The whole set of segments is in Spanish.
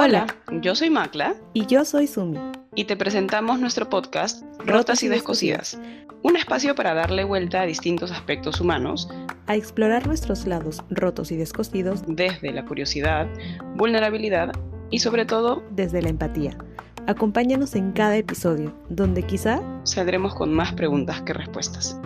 Hola, Hola, yo soy Macla y yo soy Sumi. y te presentamos nuestro podcast Rotas Rotas y y descosidas. Descosidas, un espacio para darle vuelta a distintos aspectos humanos A explorar nuestros lados rotos y descosidos desde la curiosidad, vulnerabilidad y sobre todo desde la empatía. Acompáñanos en cada episodio, donde quizá saldremos con más preguntas que respuestas.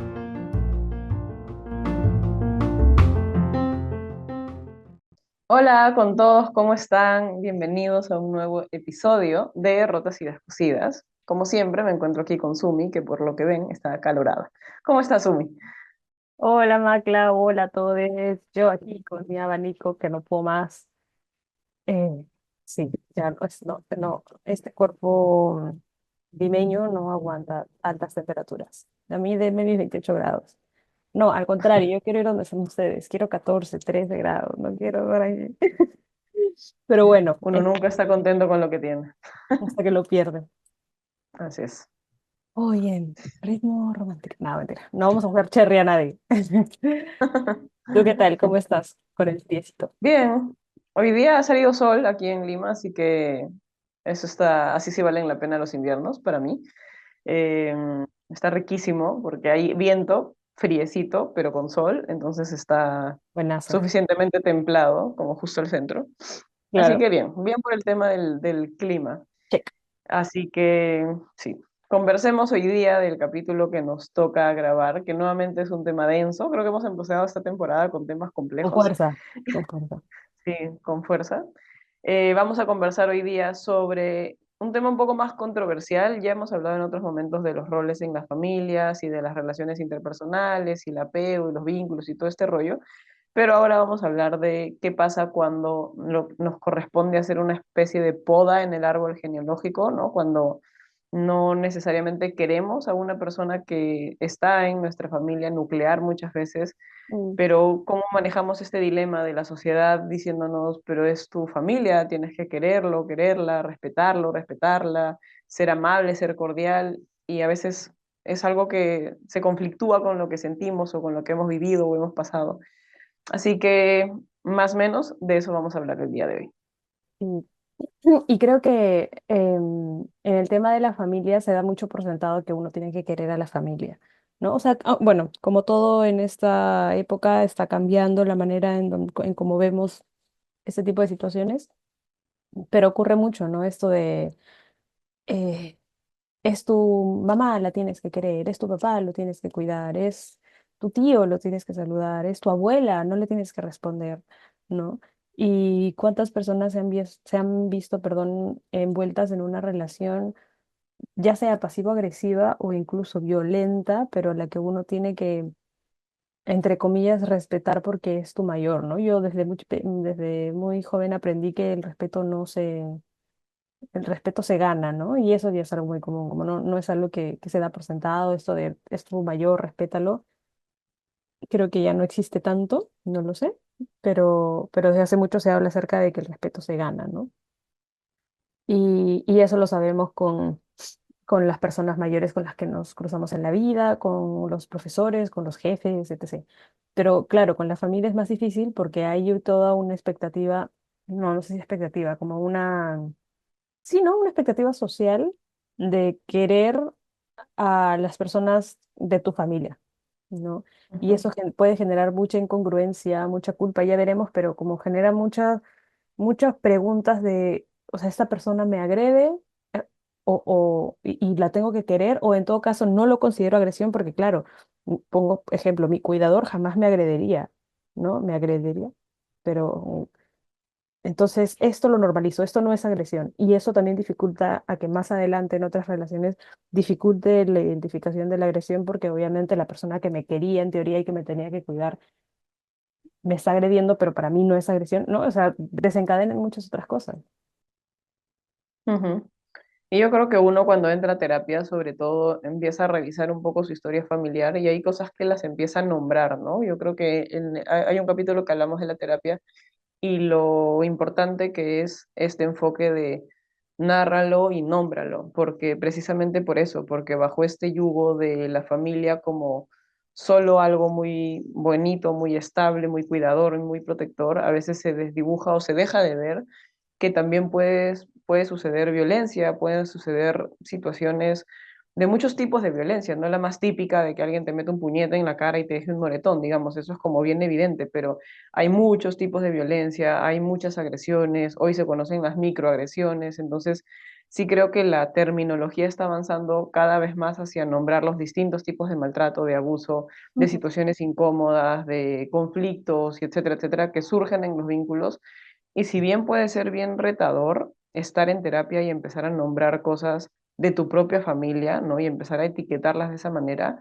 Hola con todos, ¿cómo están? Bienvenidos a un nuevo episodio de Rotas y Descosidas. Como siempre, me encuentro aquí con Sumi, que por lo que ven está acalorada. ¿Cómo está Sumi? Hola Macla, hola a todos. Yo aquí con mi abanico que no puedo más. Eh, sí, ya este cuerpo limeño no aguanta altas temperaturas. A mí denme mis 28 grados. No, al contrario, yo quiero ir donde son ustedes. Quiero 14, 13 grados. No quiero estar ahí. Pero bueno, Uno nunca está contento con lo que tiene. hasta que lo pierden. Así es. Oye, ritmo romántico. No, mentira. No vamos a jugar cherry a nadie. ¿Tú qué tal? ¿Cómo estás con el piecito? Bien, hoy día ha salido sol aquí en Lima, así que eso está, así sí valen la pena los inviernos para mí. Eh, Está riquísimo porque hay viento, friecito, pero con sol, entonces está Buenazo. suficientemente templado, como justo el centro. Así Claro. que bien, bien por el tema del clima. Check. Así que sí, conversemos hoy día del capítulo que nos toca grabar, que nuevamente es un tema denso. Creo que hemos empezado esta temporada con temas Con complejos, fuerza, con fuerza. sí, con fuerza. Vamos a conversar hoy día sobre un tema un poco más controversial. Ya hemos hablado en otros momentos de los roles en las familias y de las relaciones interpersonales y el apego y los vínculos y todo este rollo. Pero ahora vamos a hablar de qué pasa cuando nos corresponde hacer una especie de poda en el árbol genealógico, ¿no? Cuando no necesariamente queremos a una persona que está en nuestra familia nuclear muchas veces, Mm. pero cómo manejamos este dilema de la sociedad diciéndonos, pero es tu familia, tienes que quererlo, quererla, respetarlo, respetarla, ser amable, ser cordial, y a veces es algo que se conflictúa con lo que sentimos o con lo que hemos vivido o hemos pasado. Así que más o menos de eso vamos a hablar el día de hoy. Y, y creo que en el tema de la familia se da mucho por sentado que uno tiene que querer a la familia, ¿no? O sea, bueno, como todo en esta época está cambiando la manera en cómo vemos este tipo de situaciones, pero ocurre mucho, ¿no? Esto de, eh, es tu mamá, la tienes que querer, es tu papá, lo tienes que cuidar, es tu tío, lo tienes que saludar, es tu abuela, no le tienes que responder, ¿no? Y cuántas personas se han visto, perdón, envueltas en una relación, ya sea pasivo-agresiva o incluso violenta, pero la que uno tiene que, entre comillas, respetar porque es tu mayor, ¿no? Yo desde muy joven aprendí que el respeto se gana, ¿no? Y eso ya es algo muy común, como no es algo que se da por sentado, esto de es tu mayor, respétalo. Creo que ya no existe tanto, no lo sé, pero desde hace mucho se habla acerca de que el respeto se gana, ¿no? Y eso lo sabemos con las personas mayores con las que nos cruzamos en la vida, con los profesores, con los jefes, etc. Pero claro, con la familia es más difícil porque hay toda una expectativa, no sé si expectativa, como una, sí, ¿no? Una expectativa social de querer a las personas de tu familia, ¿no? Y Ujú. eso puede generar mucha incongruencia, mucha culpa, ya veremos, pero como genera muchas preguntas de, o sea, esta persona me agrede eh, y la tengo que querer, o en todo caso no lo considero agresión porque, claro, pongo ejemplo, mi cuidador jamás me agredería, ¿no? Me agredería, pero entonces, esto lo normalizo, esto no es agresión y eso también dificulta a que más adelante en otras relaciones dificulte la identificación de la agresión porque obviamente la persona que me quería en teoría y que me tenía que cuidar me está agrediendo, pero para mí no es agresión, ¿no? O sea, desencadenan muchas otras cosas. Ujú. Y yo creo que uno cuando entra a terapia, sobre todo, empieza a revisar un poco su historia familiar y hay cosas que las empieza a nombrar, ¿no? Yo creo que hay un capítulo que hablamos de la terapia y lo importante que es este enfoque de nárralo y nómbralo, porque precisamente por eso, porque bajo este yugo de la familia como solo algo muy bonito, muy estable, muy cuidador y muy protector, a veces se desdibuja o se deja de ver que también puede suceder violencia, pueden suceder situaciones de muchos tipos de violencia, no la más típica de que alguien te mete un puñete en la cara y te deje un moretón, digamos, eso es como bien evidente, pero hay muchos tipos de violencia, hay muchas agresiones, hoy se conocen las microagresiones, entonces sí creo que la terminología está avanzando cada vez más hacia nombrar los distintos tipos de maltrato, de abuso, de Ujú. situaciones incómodas, de conflictos, y etcétera, etcétera, que surgen en los vínculos. Y si bien puede ser bien retador estar en terapia y empezar a nombrar cosas de tu propia familia, ¿no? Y empezar a etiquetarlas de esa manera,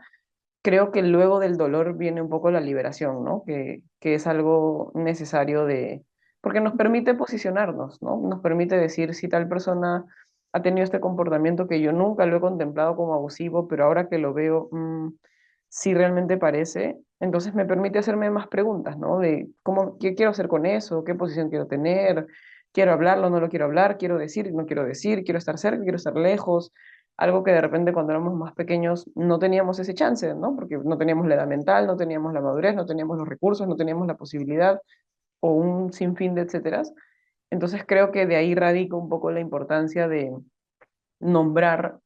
creo que luego del dolor viene un poco la liberación, ¿no? Que es algo necesario porque nos permite posicionarnos, ¿no? Nos permite decir si tal persona ha tenido este comportamiento que yo nunca lo he contemplado como abusivo, pero ahora que lo veo, sí realmente parece. Entonces me permite hacerme más preguntas, ¿no? De qué quiero hacer con eso, qué posición quiero tener, quiero hablarlo, no lo quiero hablar, quiero decir, no quiero decir, quiero estar cerca, quiero estar lejos, algo que de repente cuando éramos más pequeños no teníamos ese chance, ¿no? Porque no teníamos la edad mental, no teníamos la madurez, no teníamos los recursos, no teníamos la posibilidad o un sinfín de etcéteras. Entonces creo que de ahí radica un poco la importancia de nombrar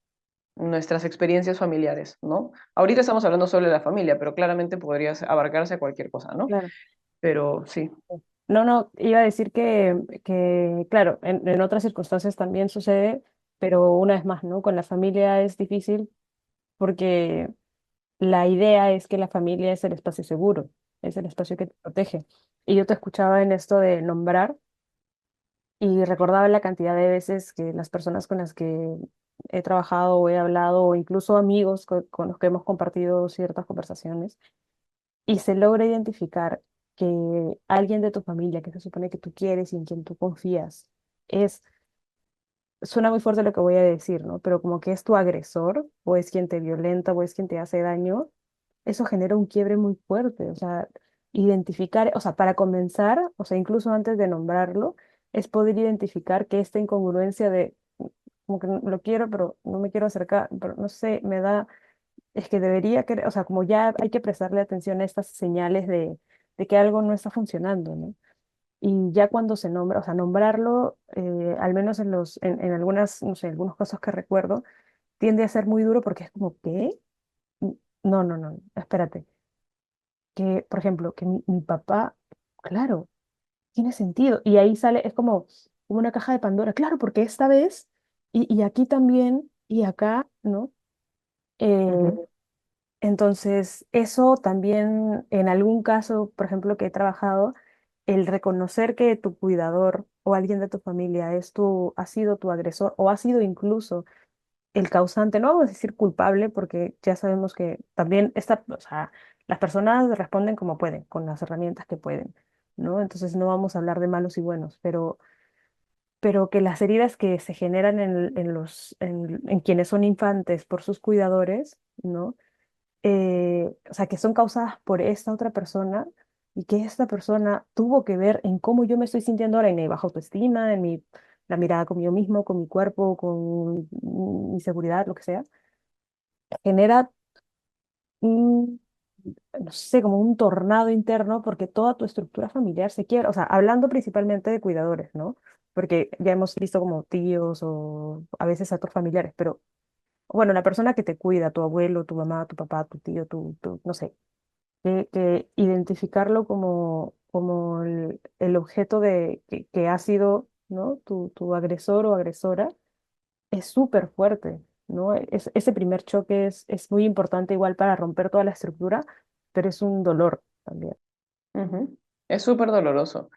nuestras experiencias familiares, ¿no? Ahorita estamos hablando solo de la familia, pero claramente podría abarcarse a cualquier cosa, ¿no? Claro. Pero sí. No, no, iba a decir que claro, en otras circunstancias también sucede, pero una vez más, ¿no? Con la familia es difícil porque la idea es que la familia es el espacio seguro, es el espacio que te protege. Y yo te escuchaba en esto de nombrar y recordaba la cantidad de veces que las personas con las que he trabajado o he hablado, o incluso amigos con los que hemos compartido ciertas conversaciones, y se logra identificar que alguien de tu familia que se supone que tú quieres y en quien tú confías es, suena muy fuerte lo que voy a decir, ¿no? Pero como que es tu agresor o es quien te violenta o es quien te hace daño, eso genera un quiebre muy fuerte. O sea, identificar, o sea, para comenzar, o sea, incluso antes de nombrarlo, es poder identificar que esta incongruencia de, como que lo quiero, pero no me quiero acercar, pero no sé, me da, es que debería, o sea, como ya hay que prestarle atención a estas señales de que algo no está funcionando, ¿no? Y ya cuando se nombra, o sea, nombrarlo, al menos en algunas, no sé, algunos casos que recuerdo, tiende a ser muy duro porque es como, ¿qué? No, no, no, espérate. Que, por ejemplo, que mi papá, claro, tiene sentido. Y ahí sale, es como una caja de Pandora, claro, porque esta vez, y aquí también, y acá, ¿no? Eh, Ujú, entonces, eso también, en algún caso, por ejemplo, que he trabajado, el reconocer que tu cuidador o alguien de tu familia ha sido tu agresor o ha sido incluso el causante, no vamos a decir culpable, porque ya sabemos que también o sea, las personas responden como pueden, con las herramientas que pueden, ¿no? Entonces no vamos a hablar de malos y buenos, pero que las heridas que se generan en quienes son infantes por sus cuidadores, ¿no? O sea, que son causadas por esta otra persona y que esta persona tuvo que ver en cómo yo me estoy sintiendo ahora, en mi baja autoestima, la mirada conmigo mismo, con mi cuerpo, con mi seguridad, lo que sea, genera un, no sé, como un tornado interno porque toda tu estructura familiar se quiebra. O sea, hablando principalmente de cuidadores, ¿no? Porque ya hemos visto como tíos o a veces otros familiares, pero bueno, la persona que te cuida, tu abuelo, tu mamá, tu papá, tu tío, no sé, que identificarlo como el objeto que ha sido, ¿no? Tu agresor o agresora es súper fuerte, ¿no? Ese primer choque es muy importante igual para romper toda la estructura, pero es un dolor también. ujú. Es súper doloroso.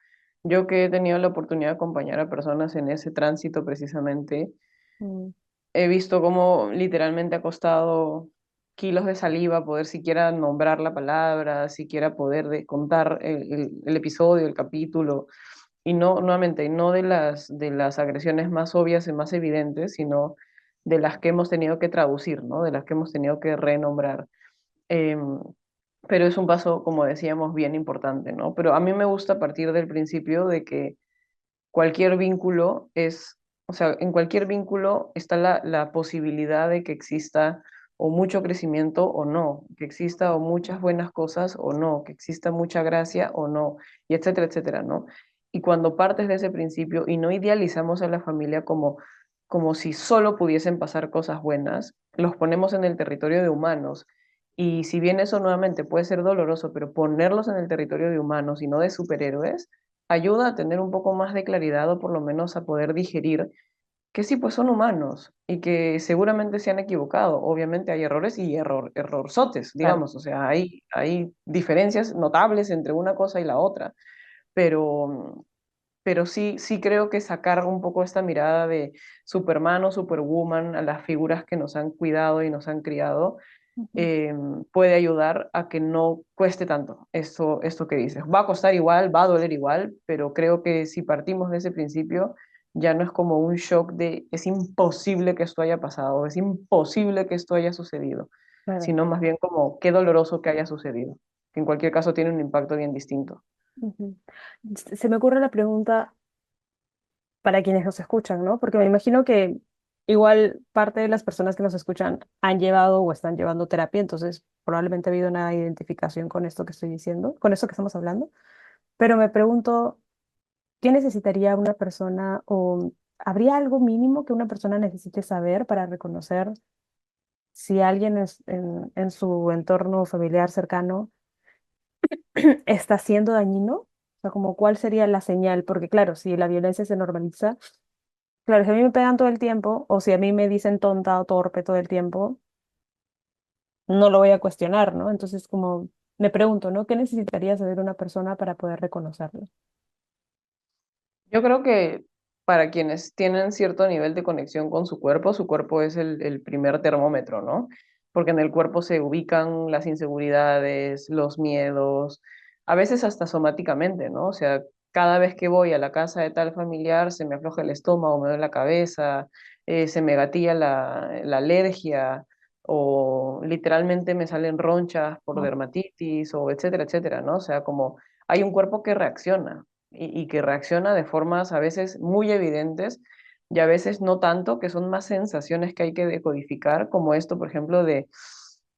Yo que he tenido la oportunidad de acompañar a personas en ese tránsito precisamente, Mm, he visto cómo literalmente ha costado kilos de saliva poder siquiera nombrar la palabra, siquiera poder contar el episodio, el capítulo, y no, nuevamente, no de las agresiones más obvias y más evidentes, sino de las que hemos tenido que traducir, ¿no? De las que hemos tenido que renombrar. Em, pero es un paso, como decíamos, bien importante, ¿no? Pero a mí me gusta partir del principio de que cualquier vínculo o sea, en cualquier vínculo está la posibilidad de que exista o mucho crecimiento o no, que exista o muchas buenas cosas o no, que exista mucha gracia o no, y etcétera, etcétera, ¿no? y cuando partes de ese principio y no idealizamos a la familia como si solo pudiesen pasar cosas buenas, los ponemos en el territorio de humanos. Y si bien eso nuevamente puede ser doloroso, pero ponerlos en el territorio de humanos y no de superhéroes, ayuda a tener un poco más de claridad o por lo menos a poder digerir que sí, pues son humanos y que seguramente se han equivocado. Obviamente hay errores y errorzotes, Claro. digamos, o sea, hay diferencias notables entre una cosa y la otra, pero, pero sí, sí creo que sacar un poco esta mirada de Superman o Superwoman a las figuras que nos han cuidado y nos han criado, Ujú. puede ayudar a que no cueste tanto esto que dices. Va a costar igual, va a doler igual, pero creo que si partimos de ese principio, ya no es como un shock de es imposible que esto haya pasado, es imposible que esto haya sucedido, Claro. sino más bien como qué doloroso que haya sucedido, que en cualquier caso tiene un impacto bien distinto. Ujú. Se me ocurre la pregunta para quienes nos escuchan, ¿no? Porque me imagino que igual parte de las personas que nos escuchan han llevado o están llevando terapia, entonces probablemente ha habido una identificación con esto que estoy diciendo, con esto que estamos hablando, pero me pregunto, ¿qué necesitaría una persona o habría algo mínimo que una persona necesite saber para reconocer si alguien en su entorno familiar cercano está siendo dañino? O sea, como cuál sería la señal, porque claro, si la violencia se normaliza, claro, si a mí me pegan todo el tiempo, o si a mí me dicen tonta o torpe todo el tiempo, no lo voy a cuestionar, ¿no? Entonces, como me pregunto, ¿no? ¿Qué necesitaría saber una persona para poder reconocerlo? Yo creo que para quienes tienen cierto nivel de conexión con su cuerpo es el primer termómetro, ¿no? Porque en el cuerpo se ubican las inseguridades, los miedos, a veces hasta somáticamente, ¿no? O sea, cada vez que voy a la casa de tal familiar se me afloja el estómago, me duele la cabeza, se me gatilla la alergia o literalmente me salen ronchas por Oh, dermatitis o etcétera, etcétera, ¿no? O sea, como hay un cuerpo que reacciona y que reacciona de formas a veces muy evidentes y a veces no tanto, que son más sensaciones que hay que decodificar, como esto, por ejemplo, de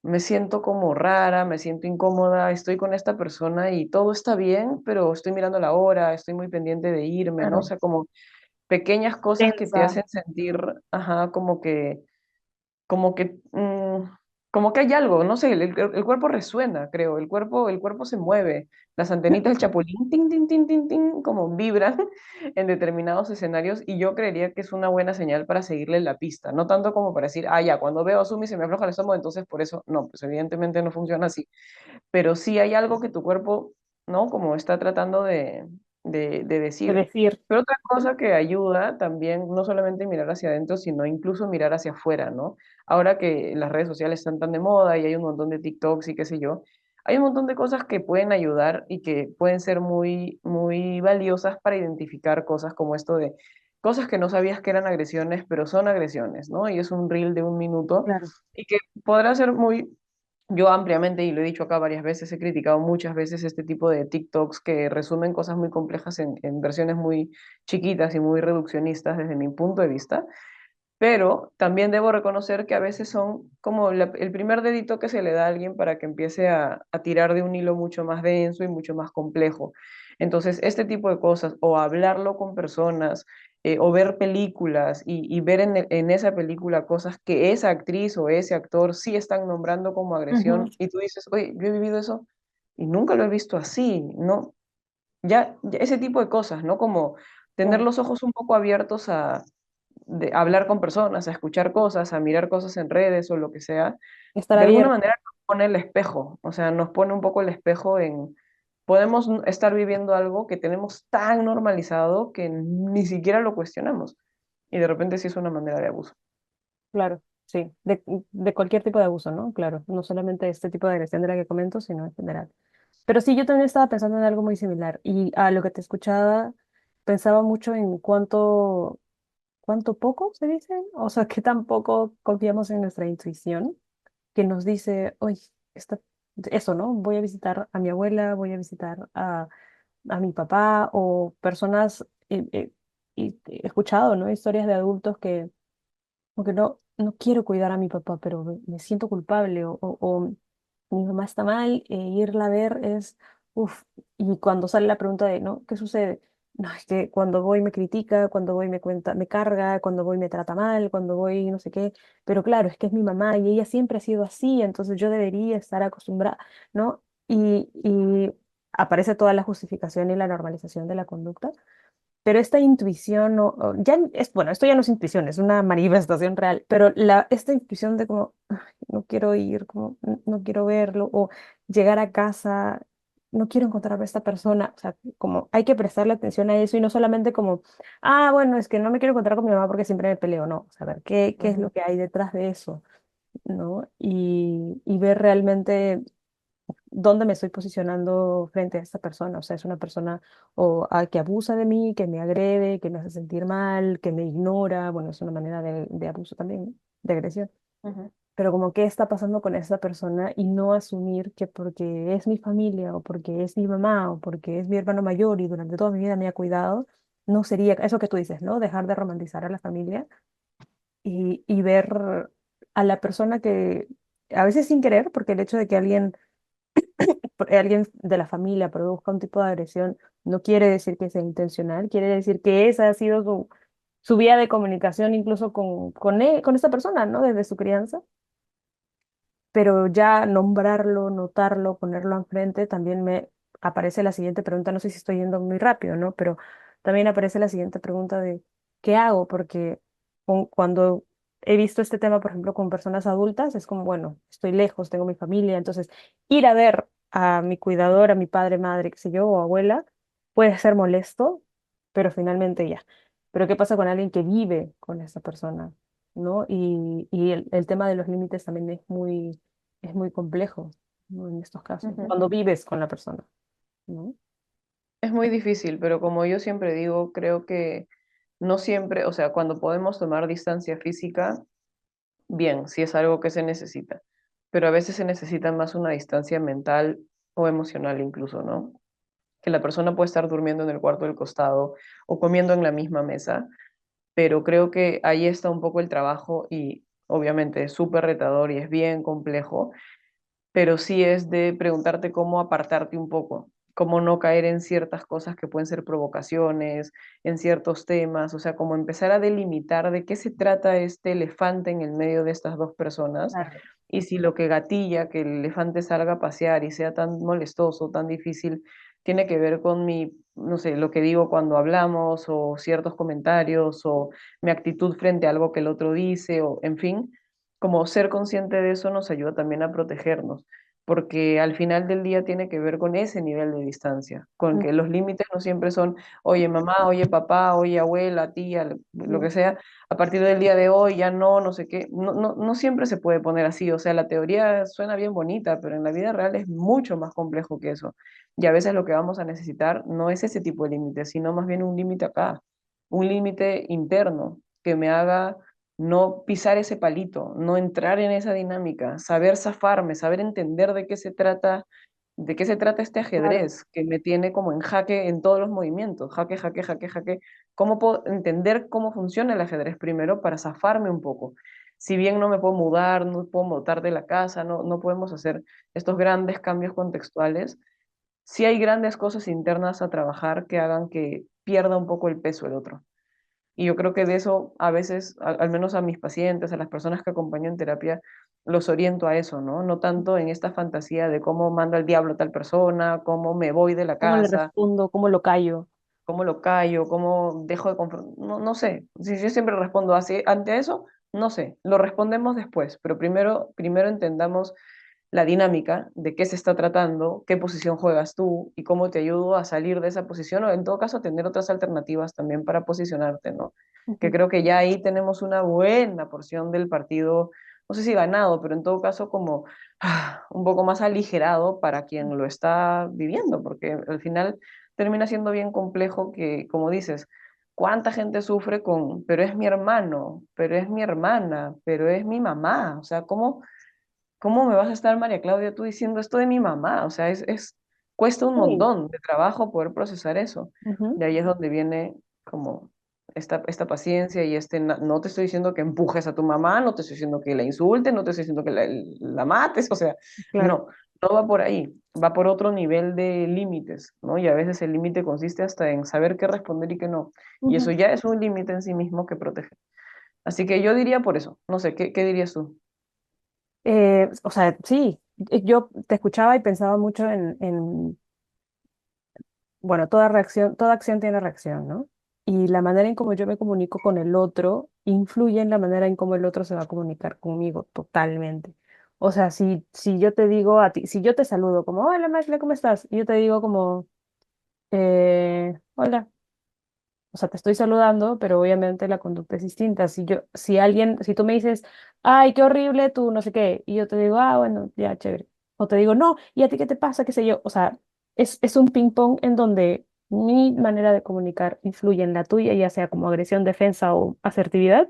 me siento como rara, me siento incómoda, estoy con esta persona y todo está bien, pero estoy mirando la hora, estoy muy pendiente de irme, ¿no? O claro. sea, como pequeñas cosas que te Tensa. hacen sentir, ajá, como que, como que hay algo, no sé, el cuerpo resuena, creo, el cuerpo se mueve, las antenitas del chapulín, tin, tin, tin, tin, tin, como vibran en determinados escenarios y yo creería que es una buena señal para seguirle la pista, no tanto como para decir, ah, ya, cuando veo a Sumi se me afloja el estómago, entonces por eso, no, pues evidentemente no funciona así, pero sí hay algo que tu cuerpo, ¿no? Como está tratando de Es decir. decir, Pero otra cosa que ayuda también, no solamente mirar hacia adentro, sino incluso mirar hacia afuera, ¿no? Ahora que las redes sociales están tan de moda y hay un montón de TikToks y qué sé yo, hay un montón de cosas que pueden ayudar y que pueden ser muy, muy valiosas para identificar cosas como esto de cosas que no sabías que eran agresiones, pero son agresiones, ¿no? Y es un reel de un minuto claro. y que podrá ser muy yo ampliamente, y lo he dicho acá varias veces, he criticado muchas veces este tipo de TikToks que resumen cosas muy complejas en versiones muy chiquitas y muy reduccionistas desde mi punto de vista, pero también debo reconocer que a veces son como el primer dedito que se le da a alguien para que empiece a tirar de un hilo mucho más denso y mucho más complejo. Entonces, este tipo de cosas, o hablarlo con personas, o ver películas y ver en esa película cosas que esa actriz o ese actor sí están nombrando como Ujú. agresión, y tú dices, oye, yo he vivido eso y nunca lo he visto así, ¿no? Ya ese tipo de cosas, ¿no? Como tener Claro. los ojos un poco abiertos a de hablar con personas, a escuchar cosas, a mirar cosas en redes o lo que sea, Estar de alguna abierto. manera nos pone el espejo, o sea, nos pone un poco el espejo en, podemos estar viviendo algo que tenemos tan normalizado que ni siquiera lo cuestionamos. Y de repente sí es una manera de abuso. Claro, sí. De cualquier tipo de abuso, ¿no? Claro. No solamente este tipo de agresión de la que comento, sino en general. Pero sí, yo también estaba pensando en algo muy similar. Y a lo que te escuchaba, pensaba mucho en cuánto poco se dice. O sea, que tampoco confiamos en nuestra intuición, que nos dice, oye, eso, ¿no? Voy a visitar a mi abuela, voy a visitar a mi papá o personas, y he escuchado, ¿no? Historias de adultos que, como que no quiero cuidar a mi papá, pero me siento culpable o mi mamá está mal, irla a ver es, uff, y cuando sale la pregunta de, ¿no? ¿Qué sucede? no, es que cuando voy me critica, cuando voy me cuenta, me carga, cuando voy me trata mal, cuando voy no sé qué, pero claro, es que es mi mamá y ella siempre ha sido así, entonces yo debería estar acostumbrada, ¿no? Y aparece toda la justificación y la normalización de la conducta, pero esta intuición, ya es, bueno, esto ya no es intuición, es una manifestación real, pero esta intuición de como, "Ay, no quiero ir, como, no quiero verlo", o llegar a casa, no quiero encontrar a esta persona, o sea, como hay que prestarle atención a eso y no solamente como, ah, bueno, es que no me quiero encontrar con mi mamá porque siempre me peleo, no, saber qué es lo Ujú, que hay detrás de eso, ¿no? Y ver realmente dónde me estoy posicionando frente a esta persona. O sea, es una persona que abusa de mí, que me agrede, que me hace sentir mal, que me ignora. Bueno, es una manera de abuso también, ¿no? De agresión. ujú, Pero como qué está pasando con esta persona y no asumir que porque es mi familia o porque es mi mamá o porque es mi hermano mayor y durante toda mi vida me ha cuidado, no sería eso que tú dices, ¿no? Dejar de romantizar a la familia y ver a la persona que a veces sin querer, porque el hecho de que alguien de la familia produzca un tipo de agresión, no quiere decir que sea intencional, quiere decir que esa ha sido su vía de comunicación incluso con esta persona, ¿no? Desde su crianza. Pero ya nombrarlo, notarlo, ponerlo enfrente, también me aparece la siguiente pregunta, no sé si estoy yendo muy rápido, ¿no? Pero también aparece la siguiente pregunta de, ¿qué hago? Porque cuando he visto este tema, por ejemplo, con personas adultas, es como, bueno, estoy lejos, tengo mi familia, entonces ir a ver a mi cuidador, a mi padre, madre, qué sé yo, o abuela, puede ser molesto, pero finalmente ya. Pero ¿qué pasa con alguien que vive con esa persona? ¿No? Y el tema de los límites también es muy complejo, ¿no? En estos casos, ujú. cuando vives con la persona, ¿no? Es muy difícil, pero como yo siempre digo, creo que no siempre, o sea, cuando podemos tomar distancia física, bien, si es algo que se necesita, pero a veces se necesita más una distancia mental o emocional incluso, ¿no? Que la persona puede estar durmiendo en el cuarto del costado o comiendo en la misma mesa, pero creo que ahí está un poco el trabajo y obviamente es súper retador y es bien complejo, pero sí es de preguntarte cómo apartarte un poco, cómo no caer en ciertas cosas que pueden ser provocaciones, en ciertos temas, o sea, como empezar a delimitar de qué se trata este elefante en el medio de estas dos personas Claro. y si lo que gatilla que el elefante salga a pasear y sea tan molestoso, tan difícil, tiene que ver con mi, no sé, lo que digo cuando hablamos o ciertos comentarios o mi actitud frente a algo que el otro dice o en fin, como ser consciente de eso nos ayuda también a protegernos, porque al final del día tiene que ver con ese nivel de distancia, con que los límites no siempre son, oye mamá, oye papá, oye abuela, tía, lo Ujú. que sea, a partir del día de hoy ya no, no sé qué, no, no, no siempre se puede poner así, o sea, la teoría suena bien bonita, pero en la vida real es mucho más complejo que eso, y a veces lo que vamos a necesitar no es ese tipo de límite, sino más bien un límite acá, un límite interno que me haga no pisar ese palito, no entrar en esa dinámica, saber zafarme, saber entender de qué se trata este Claro. ajedrez que me tiene como en jaque en todos los movimientos, jaque, jaque, jaque, jaque. ¿Cómo puedo entender cómo funciona el ajedrez primero para zafarme un poco? Si bien no me puedo mudar, no puedo botar de la casa, no, no podemos hacer estos grandes cambios contextuales, sí hay grandes cosas internas a trabajar que hagan que pierda un poco el peso el otro. Y yo creo que de eso a veces, al menos a mis pacientes, a las personas que acompaño en terapia, los oriento a eso, ¿no? No tanto en esta fantasía de cómo manda el diablo a tal persona, cómo me voy de la ¿Cómo le casa, respondo? ¿Cómo lo callo? cómo lo callo, cómo dejo de confrontar, no, no sé. Si yo siempre respondo así ante eso, no sé, lo respondemos después, pero primero entendamos la dinámica de qué se está tratando, qué posición juegas tú y cómo te ayudo a salir de esa posición o en todo caso tener otras alternativas también para posicionarte, ¿no? Que Ujú. creo que ya ahí tenemos una buena porción del partido, no sé si ganado, pero en todo caso como un poco más aligerado para quien lo está viviendo, porque al final termina siendo bien complejo que, como dices, ¿cuánta gente sufre con, pero es mi hermano, pero es mi hermana, pero es mi mamá? O sea, ¿cómo me vas a estar, María Claudia, tú diciendo esto de mi mamá? O sea, cuesta un Sí. montón de trabajo poder procesar eso. Ujú. De ahí es donde viene como esta paciencia y no te estoy diciendo que empujes a tu mamá, no te estoy diciendo que la insultes, no te estoy diciendo que la mates, o sea, Claro. no. no va por ahí, va por otro nivel de límites, ¿no? Y a veces el límite consiste hasta en saber qué responder y qué no. Y eso Ujú. ya es un límite en sí mismo que protege. Así que yo diría por eso. No sé, ¿qué dirías tú? O sea, sí, yo te escuchaba y pensaba mucho bueno, toda reacción, toda acción tiene reacción, ¿no? Y la manera en cómo yo me comunico con el otro influye en la manera en cómo el otro se va a comunicar conmigo totalmente. O sea, si yo te digo a ti, si yo te saludo como, hola, Magle, ¿cómo estás? Y yo te digo como, hola. O sea, te estoy saludando, pero obviamente la conducta es distinta. Si tú me dices, ay, qué horrible tú, no sé qué, y yo te digo, ah, bueno, ya, chévere. O te digo, no, ¿y a ti qué te pasa? ¿Qué sé yo? O sea, es un ping pong en donde mi manera de comunicar influye en la tuya, ya sea como agresión, defensa o asertividad,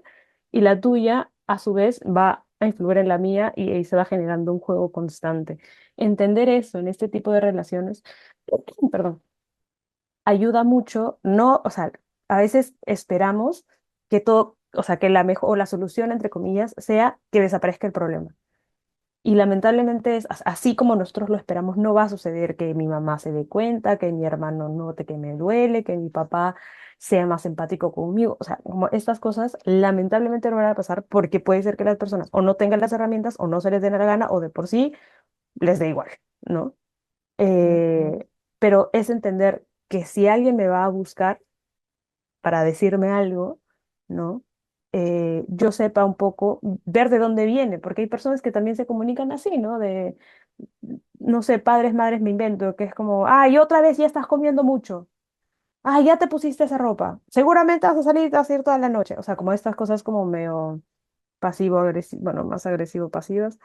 y la tuya, a su vez, va a influir en la mía y ahí se va generando un juego constante. Entender eso en este tipo de relaciones, perdón, ayuda mucho, no, o sea, a veces esperamos que todo, o sea, que la mejor, o la solución, entre comillas, sea que desaparezca el problema. Y lamentablemente es así como nosotros lo esperamos, no va a suceder que mi mamá se dé cuenta, que mi hermano note que me duele, que mi papá sea más empático conmigo. O sea, como estas cosas lamentablemente no van a pasar porque puede ser que las personas o no tengan las herramientas o no se les dé la gana o de por sí les dé igual, ¿no? Eh, pero es entender que si alguien me va a buscar para decirme algo, ¿no? Yo sepa un poco, ver de dónde viene, porque hay personas que también se comunican así, ¿no? No sé, padres, madres, me invento, que es como, ay, otra vez ya estás comiendo mucho, ay, ya te pusiste esa ropa, seguramente vas a salir y te vas a ir toda la noche, o sea, como estas cosas como medio pasivo-agresivo, bueno, más agresivo-pasivas,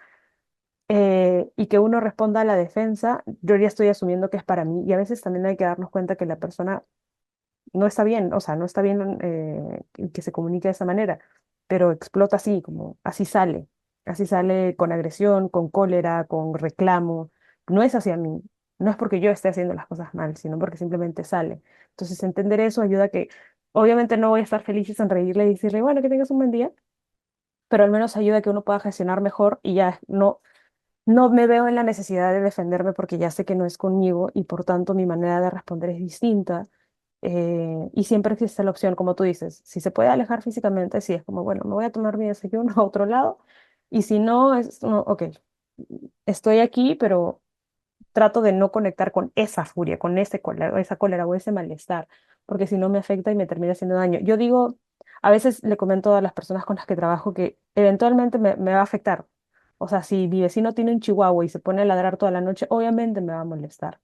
y que uno responda a la defensa, yo ya estoy asumiendo que es para mí, y a veces también hay que darnos cuenta que la persona no está bien, o sea, no está bien que se comunique de esa manera, pero explota así, como así sale con agresión, con cólera, con reclamo, no es hacia mí, no es porque yo esté haciendo las cosas mal, sino porque simplemente sale. Entonces, entender eso ayuda a que, obviamente no voy a estar feliz y sonreírle y decirle, bueno, que tengas un buen día, pero al menos ayuda a que uno pueda gestionar mejor y ya no me veo en la necesidad de defenderme porque ya sé que no es conmigo y por tanto mi manera de responder es distinta. Y siempre existe la opción, como tú dices, si se puede alejar físicamente, sí, es como, bueno, me voy a tomar mi desayuno a otro lado. Y si no, es, no, ok, estoy aquí, pero trato de no conectar con esa furia, con esa cólera o ese malestar, porque si no me afecta y me termina haciendo daño. Yo digo, a veces le comento a las personas con las que trabajo que eventualmente me va a afectar. O sea, si mi vecino tiene un chihuahua y se pone a ladrar toda la noche, obviamente me va a molestar.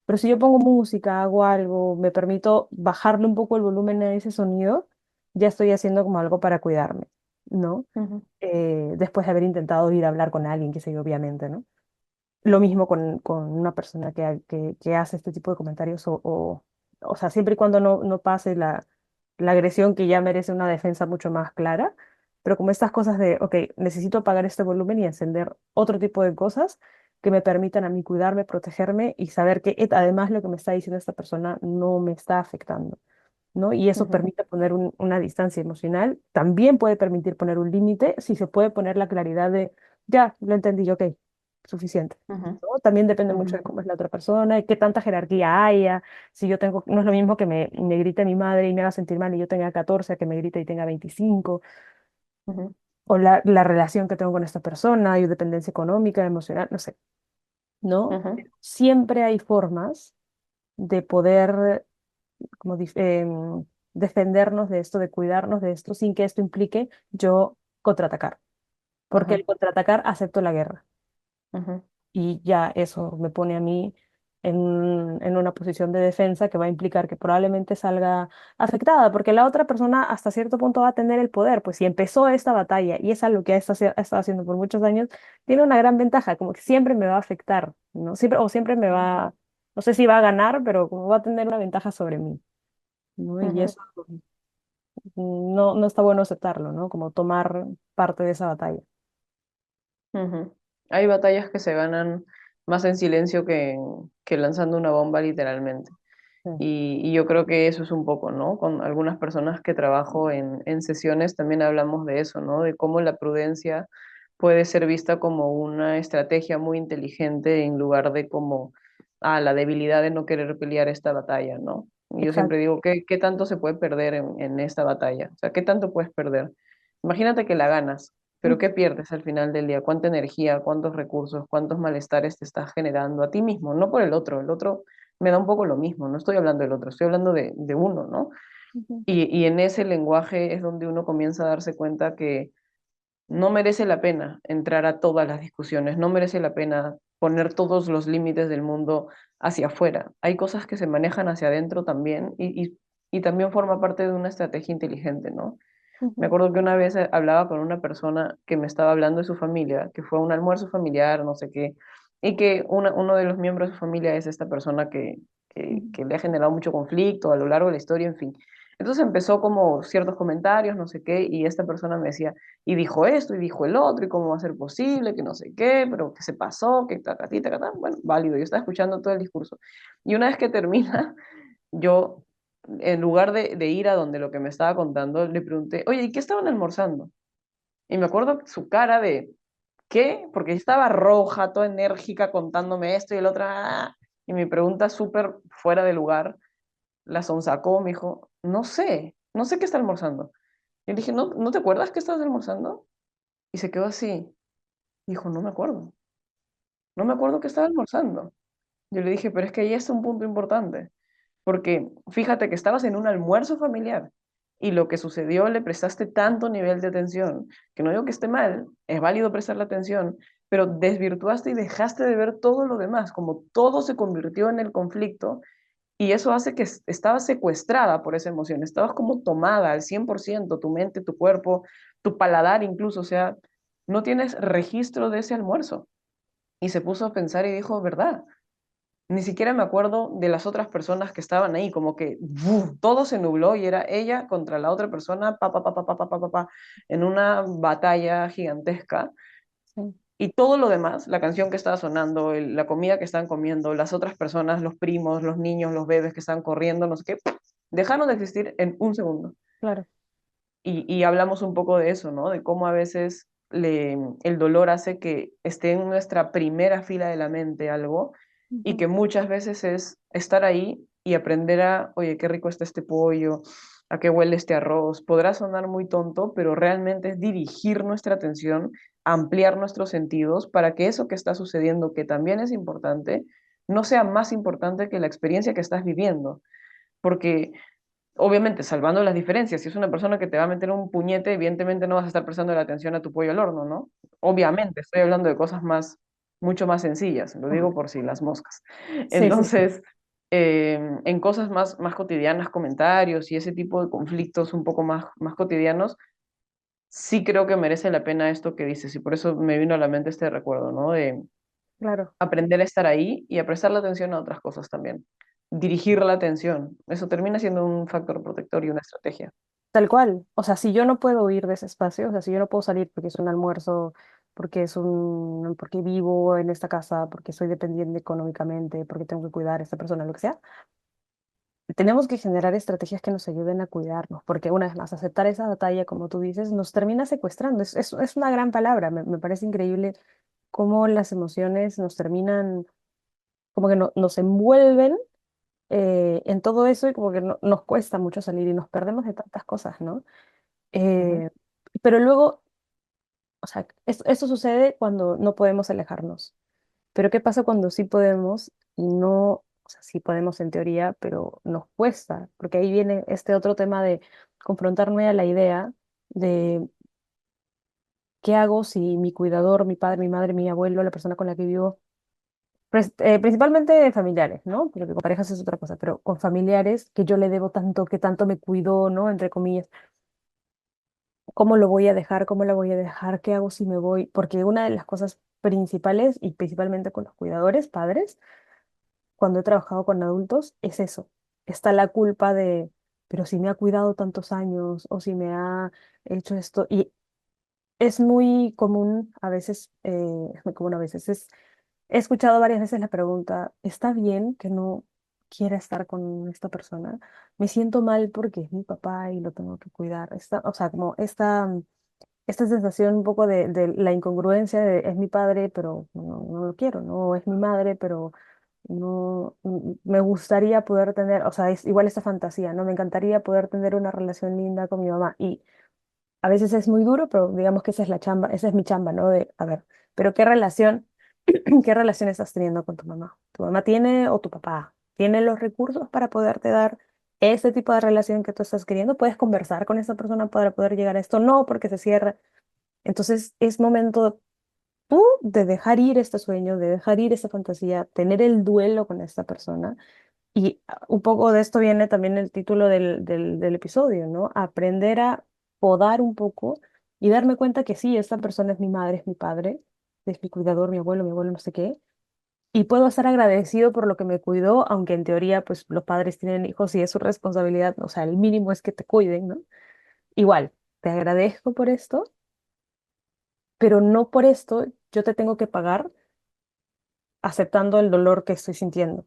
Pero si yo pongo música, hago algo, me permito bajarle un poco el volumen a ese sonido, ya estoy haciendo como algo para cuidarme, ¿no? Ujú, Después de haber intentado ir a hablar con alguien, que sé yo, obviamente, ¿no? Lo mismo con una persona que hace este tipo de comentarios o sea, siempre y cuando no pase la agresión que ya merece una defensa mucho más clara, pero como estas cosas de, ok, necesito apagar este volumen y encender otro tipo de cosas que me permitan a mí cuidarme, protegerme y saber que además lo que me está diciendo esta persona no me está afectando, ¿no? Y eso ujú, permite poner una distancia emocional, también puede permitir poner un límite, si se puede poner la claridad de, ya, lo entendí, ok, suficiente. ujú, ¿No? También depende ujú, mucho de cómo es la otra persona y qué tanta jerarquía haya. Si yo tengo, no es lo mismo que me grite mi madre y me haga sentir mal y yo tenga 14 a que me grite y tenga 25, ujú, o la relación que tengo con esta persona, hay dependencia económica, emocional, no sé, ¿no? ujú, Siempre hay formas de poder como defendernos de esto, de cuidarnos de esto, sin que esto implique yo contraatacar, porque ujú, el contraatacar acepto la guerra. ujú, Y ya eso me pone a mí en una posición de defensa que va a implicar que probablemente salga afectada, porque la otra persona hasta cierto punto va a tener el poder, pues si empezó esta batalla y es algo que ha estado haciendo por muchos años, tiene una gran ventaja, como que siempre me va a afectar, ¿no? Siempre, o siempre me va, no sé si va a ganar, pero como va a tener una ventaja sobre mí, ¿no? Y ujú, eso no está bueno aceptarlo, ¿no? Como tomar parte de esa batalla. ujú. Hay batallas que se ganan más en silencio que lanzando una bomba literalmente. Sí. Y yo creo que eso es un poco, ¿no? Con algunas personas que trabajo en sesiones también hablamos de eso, ¿no? De cómo la prudencia puede ser vista como una estrategia muy inteligente en lugar de como la debilidad de no querer pelear esta batalla, ¿no? Y yo siempre Exacto. digo, ¿qué tanto se puede perder en esta batalla? O sea, ¿qué tanto puedes perder? Imagínate que la ganas, pero ¿qué pierdes al final del día? ¿Cuánta energía, cuántos recursos, cuántos malestares te estás generando a ti mismo? No por el otro. El otro me da un poco lo mismo. No estoy hablando del otro, estoy hablando de uno, ¿no? Ujú. Y en ese lenguaje es donde uno comienza a darse cuenta que no merece la pena entrar a todas las discusiones, no merece la pena poner todos los límites del mundo hacia afuera. Hay cosas que se manejan hacia adentro también y también forma parte de una estrategia inteligente, ¿no? Me Ujú. acuerdo que una vez hablaba con una persona que me estaba hablando de su familia, que fue a un almuerzo familiar, no sé qué, y que uno de los miembros de su familia es esta persona Ujú. que le ha generado mucho conflicto a lo largo de la historia, en fin. Entonces empezó como ciertos comentarios, no sé qué, y esta persona me decía, y dijo esto, y dijo el otro, y cómo va a ser posible, que no sé qué, pero que se pasó, que tacatí, tacatá. Bueno, válido, yo estaba escuchando todo el discurso. Y una vez que termina, yo, en lugar de ir a donde lo que me estaba contando, le pregunté, oye, ¿y qué estaban almorzando? Y me acuerdo su cara de, ¿qué? Porque estaba roja, toda enérgica, contándome esto y el otro, y mi pregunta súper fuera de lugar, la sonsacó, me dijo, no sé qué está almorzando. Y le dije, ¿no te acuerdas que estabas almorzando? Y se quedó así. Dijo, no me acuerdo que estaba almorzando. Yo le dije, pero es que ahí está un punto importante. Porque fíjate que estabas en un almuerzo familiar y lo que sucedió le prestaste tanto nivel de atención, que no digo que esté mal, es válido prestarle atención, pero desvirtuaste y dejaste de ver todo lo demás, como todo se convirtió en el conflicto y eso hace que estabas secuestrada por esa emoción, estabas como tomada al 100%, tu mente, tu cuerpo, tu paladar incluso, o sea, no tienes registro de ese almuerzo. Y se puso a pensar y dijo, ¿verdad? Ni siquiera me acuerdo de las otras personas que estaban ahí, como que ¡buf! Todo se nubló y era ella contra la otra persona, en una batalla gigantesca. Sí. Y todo lo demás, la canción que estaba sonando, la comida que estaban comiendo, las otras personas, los primos, los niños, los bebés que estaban corriendo, no sé qué, dejaron de existir en un segundo. Claro. Y hablamos un poco de eso, ¿no? De cómo a veces el dolor hace que esté en nuestra primera fila de la mente algo y Ujú. que muchas veces es estar ahí y aprender a, oye, qué rico está este pollo, a qué huele este arroz. Podrá sonar muy tonto, pero realmente es dirigir nuestra atención, ampliar nuestros sentidos para que eso que está sucediendo, que también es importante, no sea más importante que la experiencia que estás viviendo. Porque obviamente, salvando las diferencias, si es una persona que te va a meter un puñete, evidentemente no vas a estar prestando la atención a tu pollo al horno, ¿no? Obviamente, estoy hablando de cosas mucho más sencillas, lo digo por si las moscas. Sí, sí, sí. Entonces, en cosas más cotidianas, comentarios y ese tipo de conflictos un poco más cotidianos, sí creo que merece la pena esto que dices, y por eso me vino a la mente este recuerdo, ¿no? De Claro. aprender a estar ahí y a prestarle atención a otras cosas también. Dirigir la atención, eso termina siendo un factor protector y una estrategia. Tal cual. O sea, si yo no puedo huir de ese espacio, o sea, si yo no puedo salir porque es un almuerzo, porque vivo en esta casa, porque soy dependiente económicamente, porque tengo que cuidar a esta persona, lo que sea, tenemos que generar estrategias que nos ayuden a cuidarnos, porque una vez más, aceptar esa batalla, como tú dices, nos termina secuestrando. Es una gran palabra. Me parece increíble cómo las emociones nos terminan, como que nos envuelven en todo eso y como que nos cuesta mucho salir y nos perdemos de tantas cosas, ¿no? Ujú, Eh, pero luego, o sea, esto sucede cuando no podemos alejarnos. Pero ¿qué pasa cuando sí podemos y no, o sea, sí podemos en teoría, pero nos cuesta? Porque ahí viene este otro tema de confrontarme a la idea de qué hago si mi cuidador, mi padre, mi madre, mi abuelo, la persona con la que vivo, principalmente familiares, ¿no? Porque con parejas es otra cosa, pero con familiares que yo le debo tanto, que tanto me cuidó, ¿no? Entre comillas. ¿Cómo lo voy a dejar? ¿Cómo la voy a dejar? ¿Qué hago si me voy? Porque una de las cosas principales, y principalmente con los cuidadores, padres, cuando he trabajado con adultos, es eso. Está la culpa de, pero si me ha cuidado tantos años o si me ha hecho esto. Y es muy común a veces, es muy común a veces, he escuchado varias veces la pregunta, ¿está bien que no quiera estar con esta persona? Me siento mal porque es mi papá y lo tengo que cuidar. O sea, como esta esta sensación un poco de la incongruencia de es mi padre, pero no lo quiero, ¿no? O es mi madre, pero no, me gustaría poder tener, o sea, es igual esta fantasía, ¿no? Me encantaría poder tener una relación linda con mi mamá. Y a veces es muy duro, pero digamos que esa es la chamba, esa es mi chamba, ¿no? De, a ver, pero ¿qué relación, qué relación estás teniendo con tu mamá? ¿Tu mamá tiene o tu papá tiene los recursos para poderte dar ese tipo de relación que tú estás queriendo? ¿Puedes conversar con esa persona para poder llegar a esto? No, porque se cierra. Entonces es momento tú de dejar ir este sueño, de dejar ir esta fantasía, tener el duelo con esta persona. Y un poco de esto viene también el título del episodio, ¿no? Aprender a podar un poco y darme cuenta que sí, esta persona es mi madre, es mi padre, es mi cuidador, mi abuelo no sé qué. Y puedo estar agradecido por lo que me cuidó, aunque en teoría, pues los padres tienen hijos y es su responsabilidad, o sea, el mínimo es que te cuiden, ¿no? Igual, te agradezco por esto, pero no por esto yo te tengo que pagar aceptando el dolor que estoy sintiendo.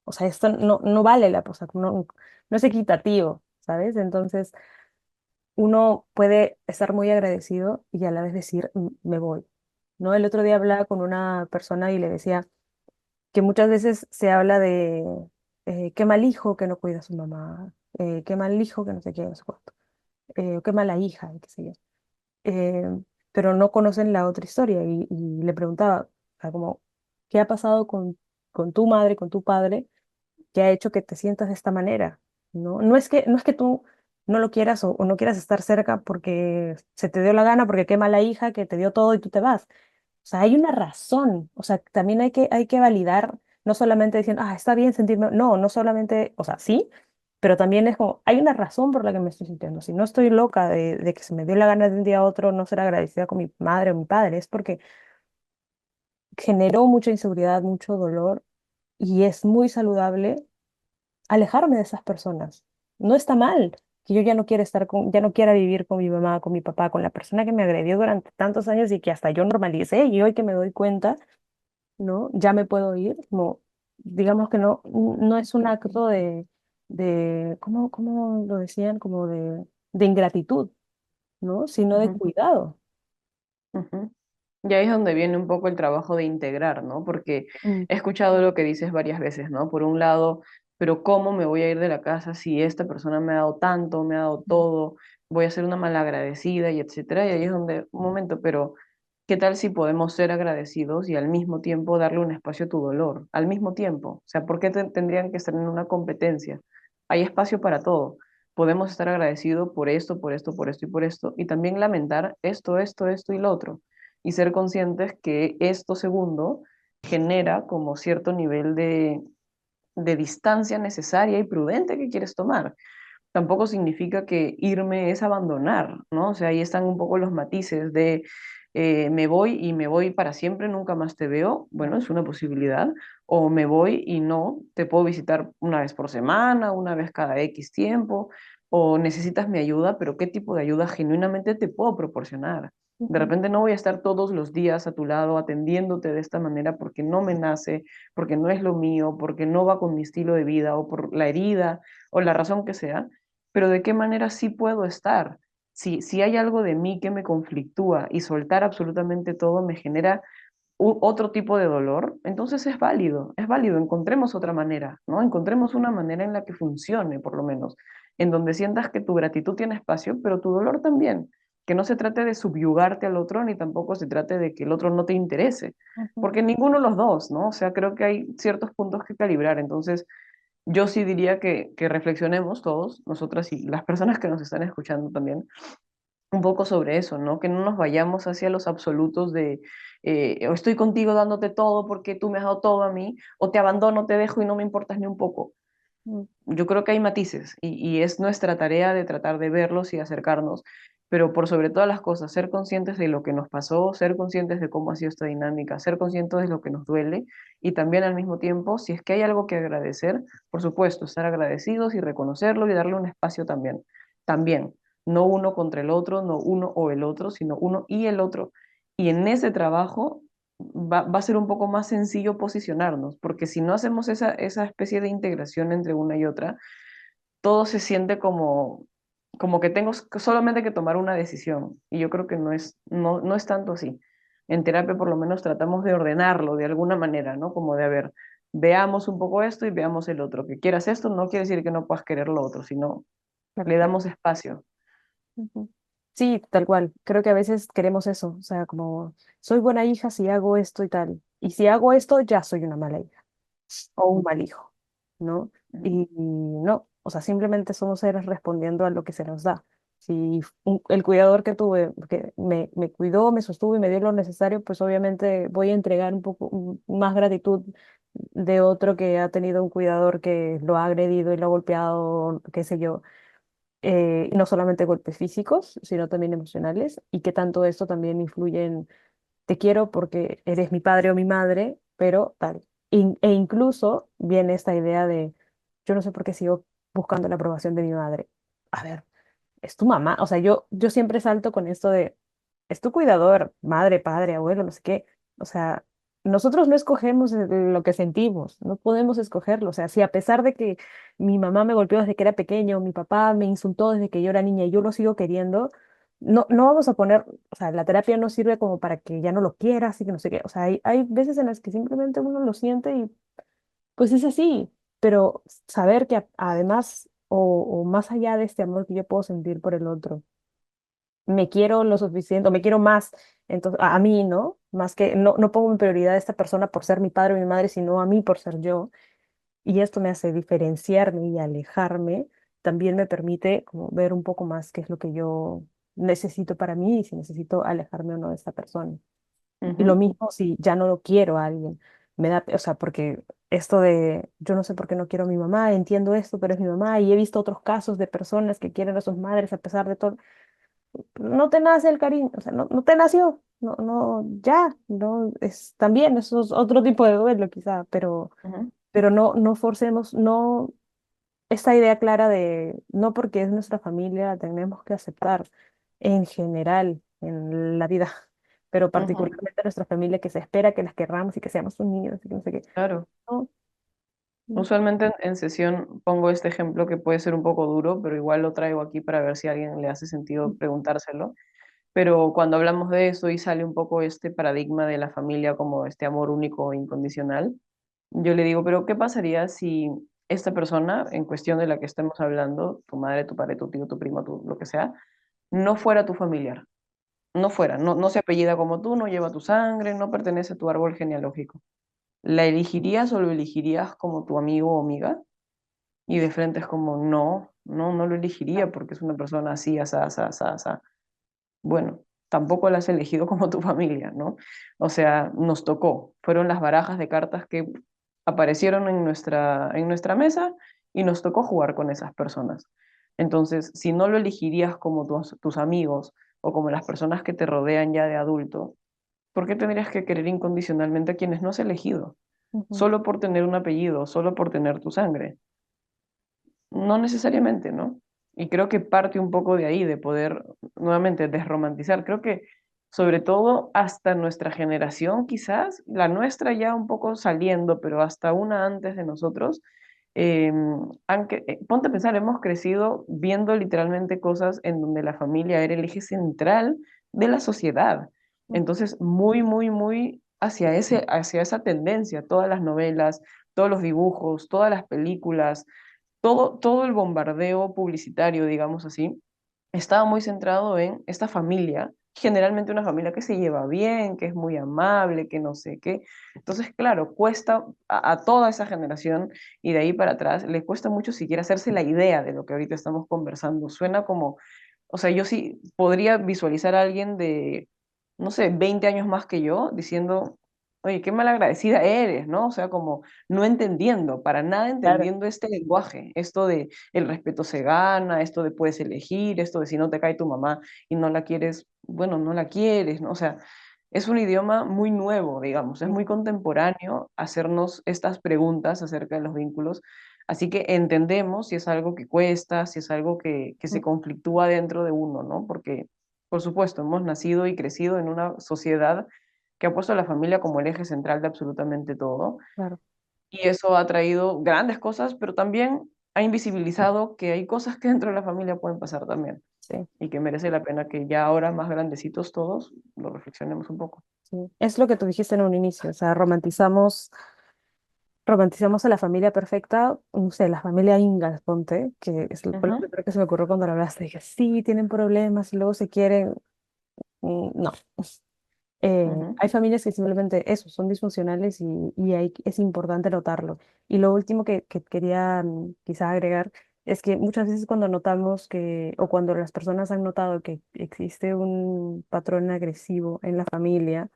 O sea, esto no vale la cosa, no es equitativo, ¿sabes? Entonces, uno puede estar muy agradecido y a la vez decir, Me voy", ¿no? El otro día hablaba con una persona y le decía que muchas veces se habla de qué mal hijo que no cuida a su mamá, qué mal hijo que no sé qué, no sé cuánto, o qué mala hija, y qué sé yo. Eh, pero no conocen la otra historia y le preguntaba, o sea, como, ¿qué ha pasado con tu madre, con tu padre? Que ha hecho que te sientas de esta manera, ¿no? No es que tú no lo quieras o no quieras estar cerca porque se te dio la gana, porque qué mala hija que te dio todo y tú te vas. O sea, hay una razón. O sea, también hay que validar, no solamente diciendo, está bien sentirme, no solamente, o sea, sí, pero también es como, hay una razón por la que me estoy sintiendo. Si no estoy loca de que se me dio la gana de un día a otro no ser agradecida con mi madre o mi padre, es porque generó mucha inseguridad, mucho dolor y es muy saludable alejarme de esas personas. No está mal que yo ya no quiera ya no quiera vivir con mi mamá, con mi papá, con la persona que me agredió durante tantos años y que hasta yo normalicé y hoy que me doy cuenta, ¿no? Ya me puedo ir, como, digamos que no es un acto ¿cómo lo decían? Como de ingratitud, ¿no? Sino de Ujú, cuidado. ujú. Y ahí es donde viene un poco el trabajo de integrar, ¿no? Porque Mm, he escuchado lo que dices varias veces, ¿no? Por un lado, pero ¿cómo me voy a ir de la casa si esta persona me ha dado tanto, me ha dado todo, voy a ser una malagradecida y etcétera? Y ahí es donde, un momento, pero ¿qué tal si podemos ser agradecidos y al mismo tiempo darle un espacio a tu dolor? Al mismo tiempo. O sea, ¿por qué tendrían que estar en una competencia? Hay espacio para todo. Podemos estar agradecidos por esto, por esto, por esto y por esto, y también lamentar esto y lo otro y ser conscientes que esto segundo genera como cierto nivel de distancia necesaria y prudente que quieres tomar. Tampoco significa que irme es abandonar, ¿no? O sea, ahí están un poco los matices de me voy y me voy para siempre, nunca más te veo, bueno, es una posibilidad, o me voy y no, te puedo visitar una vez por semana, una vez cada X tiempo, o necesitas mi ayuda, pero ¿qué tipo de ayuda genuinamente te puedo proporcionar? De ujú, repente no voy a estar todos los días a tu lado atendiéndote de esta manera porque no me nace, porque no es lo mío, porque no va con mi estilo de vida o por la herida o la razón que sea, pero de qué manera sí puedo estar. Si hay algo de mí que me conflictúa y soltar absolutamente todo me genera otro tipo de dolor, entonces es válido, encontremos otra manera, ¿no? Encontremos una manera en la que funcione, por lo menos, en donde sientas que tu gratitud tiene espacio, pero tu dolor también, que no se trate de subyugarte al otro, ni tampoco se trate de que el otro no te interese, ujú, porque ninguno de los dos, ¿no? O sea, creo que hay ciertos puntos que calibrar, entonces yo sí diría que reflexionemos todos, nosotras y las personas que nos están escuchando también, un poco sobre eso, ¿no? Que no nos vayamos hacia los absolutos de o estoy contigo dándote todo porque tú me has dado todo a mí, o te abandono, te dejo y no me importas ni un poco. mm, Yo creo que hay matices y es nuestra tarea de tratar de verlos y acercarnos, pero por sobre todas las cosas, ser conscientes de lo que nos pasó, ser conscientes de cómo ha sido esta dinámica, ser conscientes de lo que nos duele y también al mismo tiempo, si es que hay algo que agradecer, por supuesto, estar agradecidos y reconocerlo y darle un espacio también. También, no uno contra el otro, no uno o el otro, sino uno y el otro. Y en ese trabajo va a ser un poco más sencillo posicionarnos, porque si no hacemos esa especie de integración entre una y otra, todo se siente como, como que tengo solamente que tomar una decisión. Y yo creo que no es tanto así. En terapia por lo menos tratamos de ordenarlo de alguna manera, ¿no? Como de, a ver, veamos un poco esto y veamos el otro. Que quieras esto no quiere decir que no puedas querer lo otro, sino Tal le cual. damos espacio. Ujú. Sí, tal cual. Creo que a veces queremos eso, o sea, como soy buena hija si hago esto y tal. Y si hago esto, ya soy una mala hija o un mal hijo, ¿no? Ujú, Y no, o sea, simplemente somos seres respondiendo a lo que se nos da. Si el cuidador que tuve, que me cuidó, me sostuvo y me dio lo necesario, pues obviamente voy a entregar un poco más gratitud de otro que ha tenido un cuidador que lo ha agredido y lo ha golpeado, qué sé yo, y no solamente golpes físicos, sino también emocionales, y que tanto esto también influye en te quiero porque eres mi padre o mi madre, pero tal. E incluso viene esta idea de yo no sé por qué sigo buscando la aprobación de mi madre. A ver, es tu mamá, o sea, yo siempre salto con esto de es tu cuidador, madre, padre, abuelo, no sé qué. O sea, nosotros no escogemos lo que sentimos, no podemos escogerlo. O sea, si a pesar de que mi mamá me golpeó desde que era pequeño, mi papá me insultó desde que yo era niña y yo lo sigo queriendo, no vamos a poner, o sea, la terapia no sirve como para que ya no lo quieras y que no sé qué. O sea, hay veces en las que simplemente uno lo siente y pues es así, pero saber que además o más allá de este amor que yo puedo sentir por el otro, me quiero lo suficiente, o me quiero más, entonces, a mí, ¿no? Más que, no pongo en prioridad a esta persona por ser mi padre o mi madre, sino a mí por ser yo. Y esto me hace diferenciarme y alejarme. También me permite como ver un poco más qué es lo que yo necesito para mí y si necesito alejarme o no de esta persona. Y lo ujú, mismo si ya no lo quiero a alguien. Me da, o sea, porque esto de, yo no sé por qué no quiero a mi mamá, entiendo esto, pero es mi mamá, y he visto otros casos de personas que quieren a sus madres a pesar de todo, no te nace el cariño, o sea, no te nació, ya, no, es también, eso es otro tipo de duelo quizá, ujú, pero no forcemos, no, esta idea clara de, no porque es nuestra familia, la tenemos que aceptar en general, en la vida, pero ujú. particularmente nuestra familia que se espera que las querramos y que seamos unidos y que no sé qué, Claro. ¿no? Mm, Usualmente en sesión pongo este ejemplo que puede ser un poco duro, pero igual lo traigo aquí para ver si a alguien le hace sentido preguntárselo. Pero cuando hablamos de eso y sale un poco este paradigma de la familia como este amor único e incondicional, yo le digo, pero ¿qué pasaría si esta persona en cuestión de la que estemos hablando, tu madre, tu padre, tu tío, tu primo, tu, lo que sea, no fuera tu familiar? No fuera, no se apellida como tú, no lleva tu sangre, no pertenece a tu árbol genealógico. ¿La elegirías o lo elegirías como tu amigo o amiga? Y de frente es como, no lo elegiría porque es una persona así, asá, asá, asá, asá. Bueno, tampoco la has elegido como tu familia, ¿no? O sea, nos tocó. Fueron las barajas de cartas que aparecieron en nuestra mesa y nos tocó jugar con esas personas. Entonces, si no lo elegirías como tus amigos o como las personas que te rodean ya de adulto, ¿por qué tendrías que querer incondicionalmente a quienes no has elegido? ujú, Solo por tener un apellido, solo por tener tu sangre. No necesariamente, ¿no? Y creo que parte un poco de ahí, de poder nuevamente desromantizar. Creo que sobre todo hasta nuestra generación, quizás, la nuestra ya un poco saliendo, pero hasta una antes de nosotros, eh, ponte a pensar, hemos crecido viendo literalmente cosas en donde la familia era el eje central de la sociedad. ujú, Entonces, muy hacia esa tendencia, todas las novelas, todos los dibujos, todas las películas, todo el bombardeo publicitario, digamos así, estaba muy centrado en esta familia, generalmente una familia que se lleva bien, que es muy amable, que no sé qué. Entonces, claro, cuesta a toda esa generación y de ahí para atrás, le cuesta mucho siquiera hacerse la idea de lo que ahorita estamos conversando. Suena como, o sea, yo sí podría visualizar a alguien de, no sé, 20 años más que yo diciendo, oye, qué malagradecida eres, ¿no? O sea, como no entendiendo, para nada claro, entendiendo este lenguaje, esto de el respeto se gana, esto de puedes elegir, esto de si no te cae tu mamá y no la quieres, bueno, no la quieres, ¿no? O sea, es un idioma muy nuevo, digamos, es sí, muy contemporáneo hacernos estas preguntas acerca de los vínculos, así que entendemos si es algo que cuesta, si es algo que se mm, conflictúa dentro de uno, ¿no? Porque, por supuesto, hemos nacido y crecido en una sociedad que ha puesto a la familia como el eje central de absolutamente todo. claro, Y eso ha traído grandes cosas, pero también ha invisibilizado que hay cosas que dentro de la familia pueden pasar también Sí, y que merece la pena que ya ahora más grandecitos todos lo reflexionemos un poco. sí. Es lo que tú dijiste en un inicio, o sea, romantizamos a la familia perfecta, no sé, la familia Ingalls, ponte, que fue lo Ujú, primero que se me ocurrió cuando lo hablaste, dije, sí, tienen problemas y luego se quieren, no. ujú, Hay familias que simplemente eso, son disfuncionales es importante notarlo. Y lo último que quería quizás agregar es que muchas veces cuando notamos o cuando las personas han notado que existe un patrón agresivo en la familia,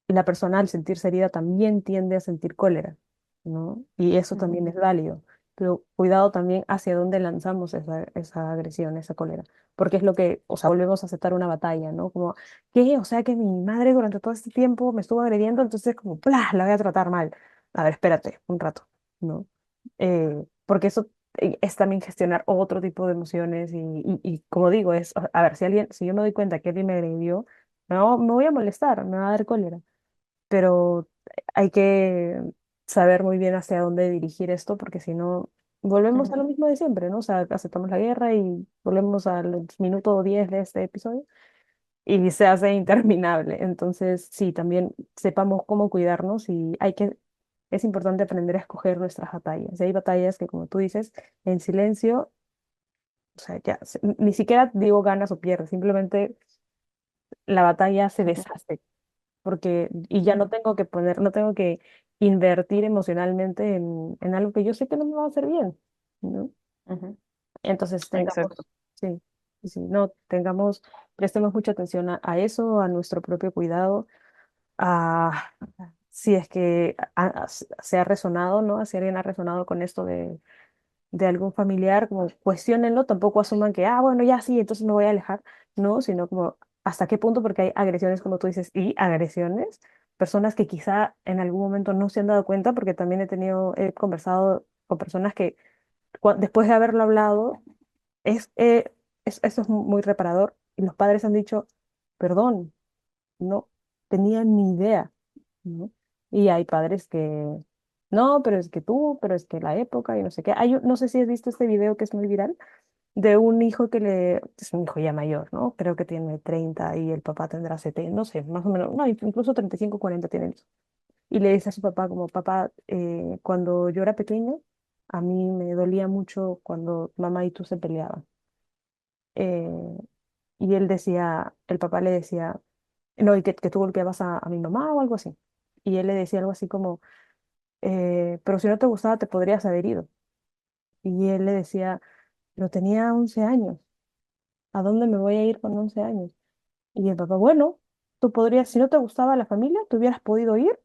la persona al sentirse herida también tiende a sentir cólera, ¿no? Y eso ujú, también es válido. Pero cuidado también hacia dónde lanzamos esa agresión, esa cólera. Porque es lo que, o sea, volvemos a aceptar una batalla, ¿no? Como, ¿qué? O sea, que mi madre durante todo este tiempo me estuvo agrediendo, entonces como, ¡plá! La voy a tratar mal. A ver, espérate un rato, ¿no? Porque eso es también gestionar otro tipo de emociones y como digo, a ver, si yo me doy cuenta que alguien me agredió, no, me voy a molestar, me va a dar cólera, pero hay que saber muy bien hacia dónde dirigir esto, porque si no, volvemos a lo ujú, mismo de siempre, ¿no? O sea, aceptamos la guerra y volvemos al minuto 10 de este episodio y se hace interminable. Entonces, sí, también sepamos cómo cuidarnos es importante aprender a escoger nuestras batallas. Y hay batallas que, como tú dices, en silencio, o sea, ya, ni siquiera digo ganas o pierdes, simplemente la batalla se ujú, deshace y ya ujú, no tengo que invertir emocionalmente en algo que yo sé que no me va a hacer bien, ¿no? ujú. Entonces Exacto. sí, sí, sí, no, prestemos mucha atención a eso, a nuestro propio cuidado, a si es que se ha resonado, ¿no? Si alguien ha resonado con esto de algún familiar, como cuestiónenlo, tampoco asuman que, bueno, ya sí, entonces me voy a alejar, no, sino como hasta qué punto, porque hay agresiones, como tú dices, y agresiones, personas que quizá en algún momento no se han dado cuenta, porque también he conversado con personas que después de haberlo hablado, es, eh, eso es muy reparador, y los padres han dicho, perdón, no tenía ni idea, ¿no? Y hay padres que, no, pero es que la época y no sé qué. No sé si has visto este video que es muy viral, de un hijo es un hijo ya mayor, ¿no? Creo que tiene 30 y el papá tendrá 70, no sé, más o menos, no, incluso 35 40 tiene el hijo. Y le dice a su papá como, papá, cuando yo era pequeño, a mí me dolía mucho cuando mamá y tú se peleaban. Eh, y el papá le decía, no, y que tú golpeabas a mi mamá o algo así. Y él le decía algo así como, pero si no te gustaba te podrías haber ido. Y él le decía, pero tenía 11 años, ¿a dónde me voy a ir con 11 años? Y el papá, bueno, tú podrías, si no te gustaba la familia, tú hubieras podido ir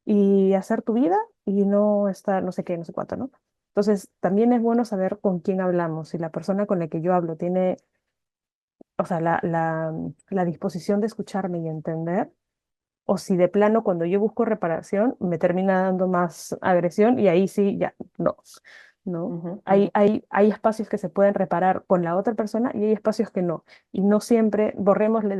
y hacer tu vida y no estar, no sé qué, no sé cuánto, ¿no? Entonces, también es bueno saber con quién hablamos. Si la persona con la que yo hablo tiene, o sea, la disposición de escucharme y entender, o si de plano cuando yo busco reparación me termina dando más agresión y ahí sí, ya, no, no. Ujú, Hay espacios que se pueden reparar con la otra persona y hay espacios que no. Y no siempre borrémosle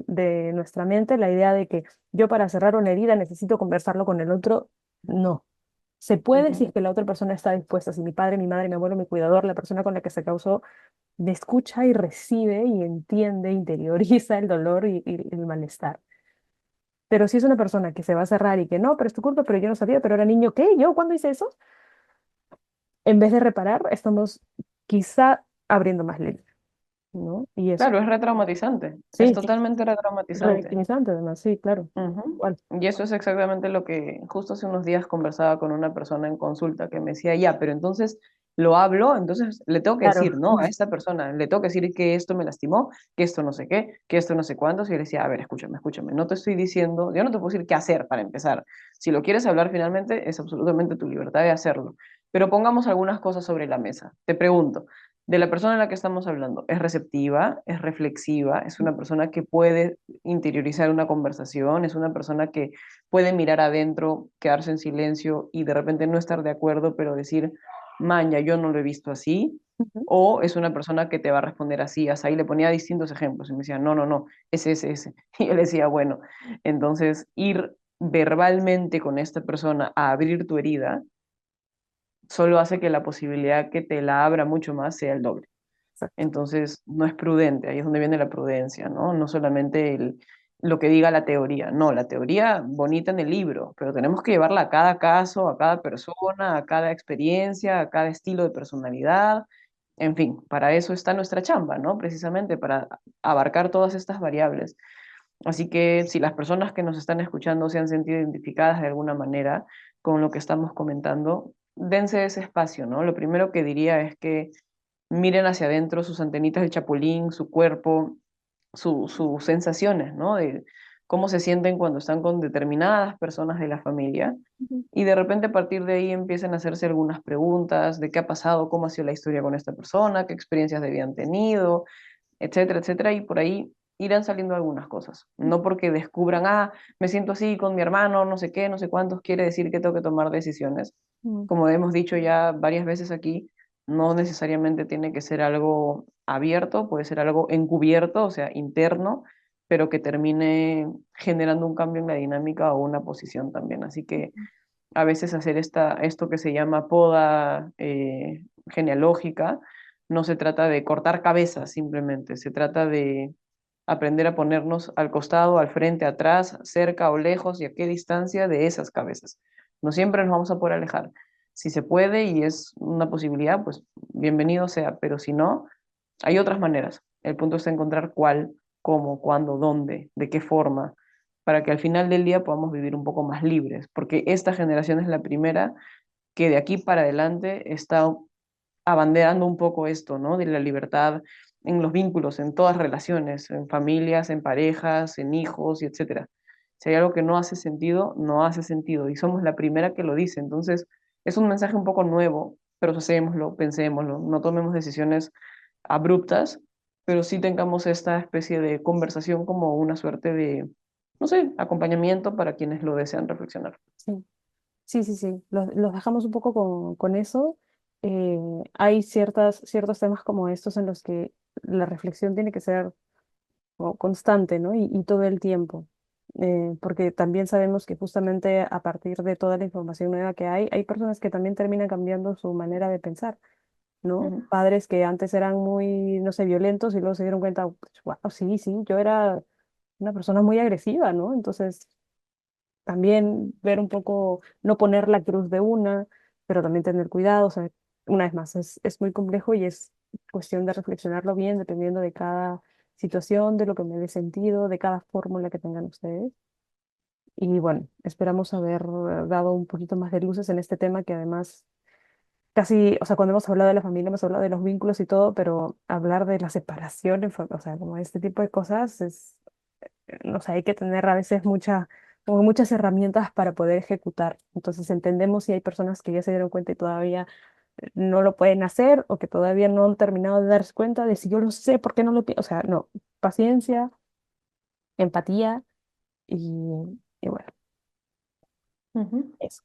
de nuestra mente la idea de que yo para cerrar una herida necesito conversarlo con el otro. No. Se puede si ujú, es que la otra persona está dispuesta. Si mi padre, mi madre, mi abuelo, mi cuidador, la persona con la que se causó, me escucha y recibe y entiende, interioriza el dolor y el malestar. Pero si es una persona que se va a cerrar y que no, pero es tu culpa, pero yo no sabía, pero era niño, ¿qué? ¿Yo cuándo hice eso? En vez de reparar, estamos quizá abriendo más líneas, ¿no? Y eso, claro, es retraumatizante, es sí, totalmente retraumatizante. revictimizante además, sí, claro. Ujú. Igual. Y eso es exactamente lo que justo hace unos días conversaba con una persona en consulta que me decía, ya, pero entonces lo hablo, entonces le tengo que Claro. decir, ¿no? A esta persona, le tengo que decir que esto me lastimó, que esto no sé qué, que esto no sé cuántos, y yo le decía, a ver, escúchame, escúchame, no te estoy diciendo, yo no te puedo decir qué hacer para empezar. Si lo quieres hablar finalmente, es absolutamente tu libertad de hacerlo. Pero pongamos algunas cosas sobre la mesa. Te pregunto, de la persona en la que estamos hablando, ¿es receptiva? ¿Es reflexiva? ¿Es una persona que puede interiorizar una conversación? ¿Es una persona que puede mirar adentro, quedarse en silencio y de repente no estar de acuerdo, pero decir, maña, yo no lo he visto así? Ujú, ¿O es una persona que te va a responder así? Hasta ahí le ponía distintos ejemplos y me decía, no, no, no, ese. Y yo le decía, bueno, entonces ir verbalmente con esta persona a abrir tu herida solo hace que la posibilidad que te la abra mucho más sea el doble. Exacto. Entonces, no es prudente, ahí es donde viene la prudencia, ¿no? No solamente lo que diga la teoría, no, la teoría bonita en el libro, pero tenemos que llevarla a cada caso, a cada persona, a cada experiencia, a cada estilo de personalidad, en fin, para eso está nuestra chamba, ¿no? Precisamente para abarcar todas estas variables. Así que si las personas que nos están escuchando se han sentido identificadas de alguna manera con lo que estamos comentando, dense ese espacio, ¿no? Lo primero que diría es que miren hacia adentro sus antenitas del chapulín, su cuerpo, sus sensaciones, ¿no? De cómo se sienten cuando están con determinadas personas de la familia. Ujú. Y de repente a partir de ahí empiezan a hacerse algunas preguntas de qué ha pasado, cómo ha sido la historia con esta persona, qué experiencias habían tenido, etcétera, etcétera. Y por ahí irán saliendo algunas cosas. No porque descubran, me siento así con mi hermano, no sé qué, no sé cuántos, quiere decir que tengo que tomar decisiones. Mm. Como hemos dicho ya varias veces aquí, no necesariamente tiene que ser algo abierto, puede ser algo encubierto, o sea, interno, pero que termine generando un cambio en la dinámica o una posición también. Así que a veces hacer esto que se llama poda genealógica, no se trata de cortar cabezas simplemente, se trata de aprender a ponernos al costado, al frente, atrás, cerca o lejos y a qué distancia de esas cabezas. No siempre nos vamos a poder alejar. Si se puede y es una posibilidad, pues bienvenido sea, pero si no, hay otras maneras. El punto es encontrar cuál, cómo, cuándo, dónde, de qué forma, para que al final del día podamos vivir un poco más libres, porque esta generación es la primera que de aquí para adelante está abanderando un poco esto, ¿no? De la libertad en los vínculos, en todas relaciones, en familias, en parejas, en hijos y etcétera. Si hay algo que no hace sentido, no hace sentido y somos la primera que lo dice. Entonces, es un mensaje un poco nuevo, pero hacémoslo, pensémoslo, no tomemos decisiones abruptas, pero sí tengamos esta especie de conversación como una suerte de, no sé, acompañamiento para quienes lo desean reflexionar. Sí. Sí, sí, sí, los dejamos un poco con eso. Eh, Hay ciertos temas como estos en los que la reflexión tiene que ser como constante, ¿no? Y todo el tiempo. Porque también sabemos que justamente a partir de toda la información nueva que hay personas que también terminan cambiando su manera de pensar, ¿no? Ujú, Padres que antes eran muy, no sé, violentos y luego se dieron cuenta, wow, sí, sí, yo era una persona muy agresiva, ¿no? Entonces también ver un poco, no poner la cruz de una, pero también tener cuidado, o sea, una vez más, es muy complejo y es cuestión de reflexionarlo bien dependiendo de cada situación, de lo que me dé sentido, de cada fórmula que tengan ustedes. Y bueno, esperamos haber dado un poquito más de luces en este tema que además casi, o sea, cuando hemos hablado de la familia, hemos hablado de los vínculos y todo, pero hablar de la separación, o sea, como este tipo de cosas es, no sé, hay que tener a veces como muchas herramientas para poder ejecutar. Entonces entendemos si hay personas que ya se dieron cuenta y todavía no lo pueden hacer o que todavía no han terminado de darse cuenta de si yo lo sé, ¿por qué no lo pienso? O sea, no, paciencia, empatía y bueno, ujú. eso.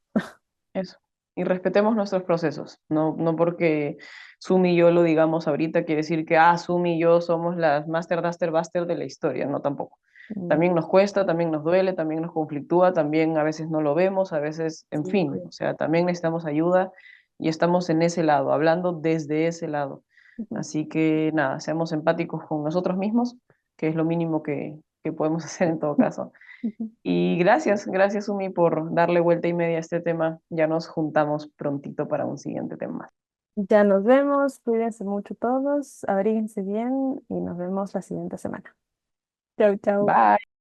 Eso. Y respetemos nuestros procesos. No, no porque Sumi y yo lo digamos ahorita, quiere decir que, Sumi y yo somos las Master Duster Buster de la historia. No, tampoco. Mm. También nos cuesta, también nos duele, también nos conflictúa, también a veces no lo vemos, a veces, en Sí, fin, o sea, también necesitamos ayuda y estamos en ese lado, hablando desde ese lado. ujú, Así que nada, seamos empáticos con nosotros mismos, que es lo mínimo que podemos hacer en todo caso. ujú. Y gracias, Umi, por darle vuelta y media a este tema. Ya nos juntamos prontito para un siguiente tema. Ya nos vemos, cuídense mucho todos, abríguense bien y nos vemos la siguiente semana. Chau, chau. Bye.